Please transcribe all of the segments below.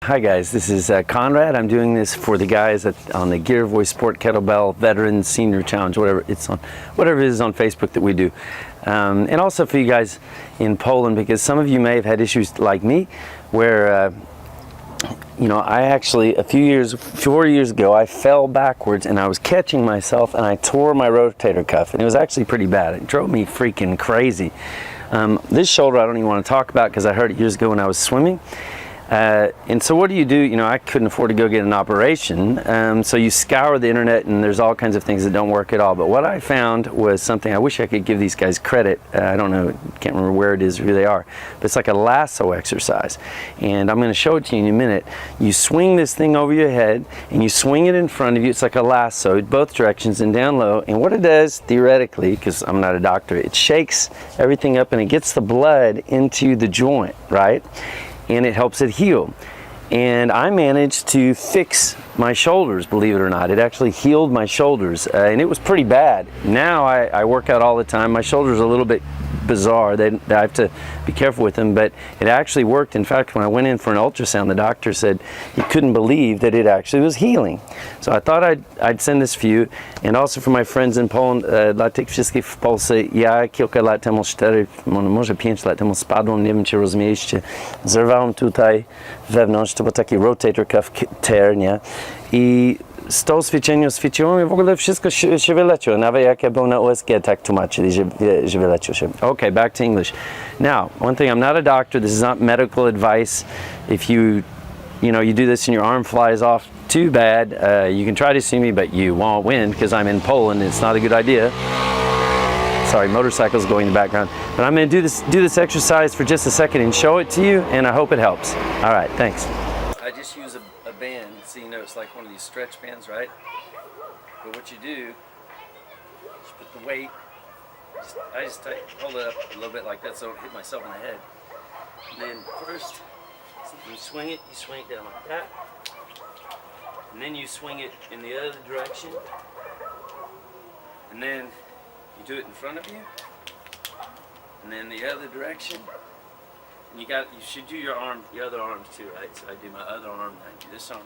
Hi guys, this is Conrad. I'm doing this for the guys on the Girevoy Sport Kettlebell Veteran Senior Challenge, whatever it is on Facebook that we do. And also for you guys in Poland, because some of you may have had issues like me where I actually, 4 years ago, I fell backwards and I was catching myself and I tore my rotator cuff, and it was actually pretty bad. It drove me freaking crazy. This shoulder I don't even want to talk about because I heard it years ago when I was swimming. And so what do? I couldn't afford to go get an operation, so you scour the internet and there's all kinds of things that don't work at all. But what I found was something, I wish I could give these guys credit. I don't know, can't remember where it is or who they are, but it's like a lasso exercise. And I'm going to show it to you in a minute. You swing this thing over your head and you swing it in front of you. It's like a lasso, both directions and down low. And what it does, theoretically, because I'm not a doctor, it shakes everything up and it gets the blood into the joint, right? And it helps it heal. And I managed to fix my shoulders, believe it or not. It actually healed my shoulders, and it was pretty bad. Now I work out all the time. My shoulders are a little bit bizarre. I have to be careful with them, but it actually worked. In fact, when I went in for an ultrasound, the doctor said he couldn't believe that it actually was healing. So I thought I'd send this for you, and also for my friends in Poland. Dla tych wszystkich w Polsce, ja kilka lat temu, 4, może 5 lat temu spadłem, nie wiem czy rozumieliście, zerwałem tutaj wewnątrz, to był taki rotator cuff tear, nie? I z tą ćwiczyłem i w ogóle wszystko się wyleciło. Nawet jak ja byłem na USG, tak tłumaczyli, że wyleciło się. Okay, back to English. Now, one thing, I'm not a doctor. This is not medical advice. If you do this and your arm flies off, too bad. You can try to sue me, but you won't win because I'm in Poland. It's not a good idea. Sorry, motorcycles going in the background. But I'm going to do this exercise for just a second and show it to you, and I hope it helps. All right, thanks. I just use a band, so it's like one of these stretch bands, right? But what you do is put the weight, I just hold it up a little bit like that so I don't hit myself in the head. And then first, you swing it down like that. And then you swing it in the other direction. And then you do it in front of you. And then the other direction. And you should do your other arms too, right? So I do my other arm, and I do this arm.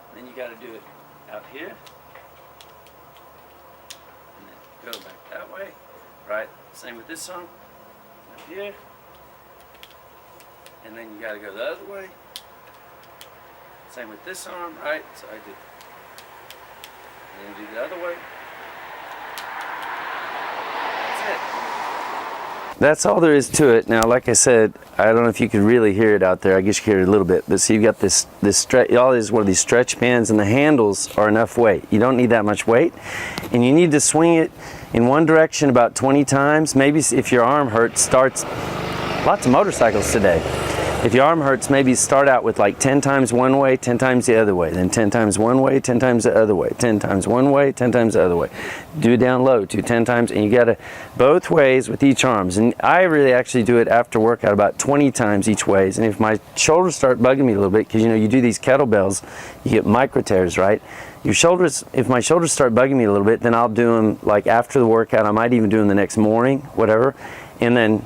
And then you got to do it out here. And then go back that way, right? Same with this arm, up here. And then you got to go the other way. Same with this arm, right? So I do. And then do the other way. That's it. That's all there is to it. Now, like I said, I don't know if you could really hear it out there. I guess you can hear it a little bit. But see, you've got this stretch. All it is one of these stretch bands, and the handles are enough weight. You don't need that much weight, and you need to swing it in one direction about 20 times. Maybe if your arm hurts, lots of motorcycles today. If your arm hurts, maybe start out with like 10 times one way, 10 times the other way, then 10 times one way, 10 times the other way, 10 times one way, 10 times the other way. Do it down low, 10 times, and you got to both ways with each arms. And I really actually do it after workout about 20 times each ways. And if my shoulders start bugging me a little bit, because you do these kettlebells, you get micro tears, right? If my shoulders start bugging me a little bit, then I'll do them like after the workout. I might even do them the next morning, whatever, and then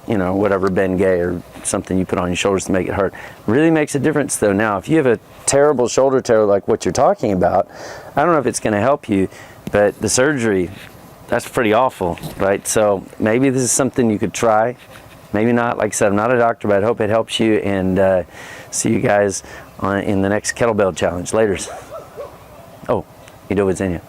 whatever Bengay or something you put on your shoulders to make it hurt. Really makes a difference though. Now, if you have a terrible shoulder tear like what you're talking about, I don't know if it's going to help you, but the surgery, that's pretty awful, right? So maybe this is something you could try. Maybe not. Like I said, I'm not a doctor, but I hope it helps you, and see you guys in the next kettlebell challenge. Laters. Oh, do widzenia.